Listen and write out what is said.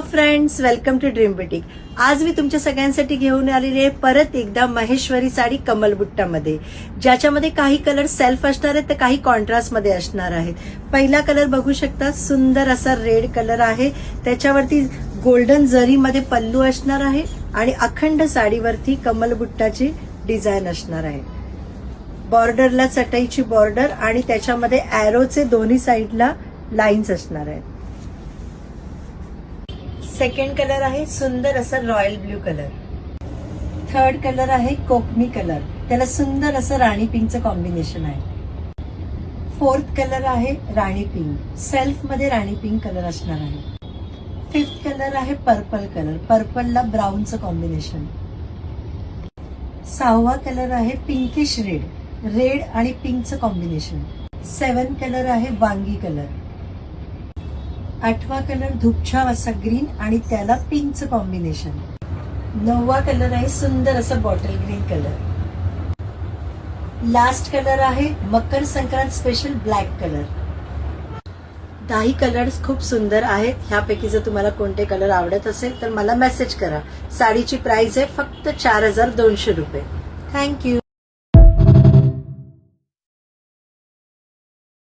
Friends, welcome to dream boutique. आज मी तुमच्या सगळ्यांसाठी घेऊन आलेली आहे परत एकदा महेश्वरी साडी कमल बुट्टामध्ये, ज्याच्यामध्ये काही कलर सेल्फ असणार आहेत तर काही कॉन्ट्रास्ट मध्ये असणार आहेत। पहिला कलर बघू शकता, सुंदर असा रेड कलर आहे, त्याच्यावरती गोल्डन जरी मध्ये पल्लू असणार आहे आणि अखंड साडीवरती कमल बुट्टाची डिझाईन असणार आहे। बॉर्डरला चटईची बॉर्डर आणि त्याच्यामध्ये एरोचे दोन्ही साईडला लाईन्स असणार आहेत। सेकंड कलर आहे सुंदर असा royal blue colour. Third colour आहे कोकणी कलर, त्याला सुंदर असं राणी पिंकचं कॉम्बिनेशन आहे। फोर्थ कलर आहे राणी पिंक, सेल्फ मध्ये राणी पिंक कलर असणार आहे। फिफ्थ कलर आहे पर्पल कलर, पर्पलला ब्राऊनचं कॉम्बिनेशन। सहावा कलर आहे पिंकिश रेड, रेड आणि पिंकचं कॉम्बिनेशन। सेवन कलर आहे वांगी कलर। आठवा कलर धुपछाव असा ग्रीन आणि त्याला पिंकचं कॉम्बिनेशन। नववा कलर आहे सुंदर असं bottle green colour. Last colour आहे Makar Sankrant special black colour. 10 colours खूप सुंदर आहेत। ह्यापैकी जर तुम्हाला कोणते कलर आवडत असेल तर मला मेसेज करा। साडीची प्राइस आहे फक्त 4200 रुपये। थँक्यू।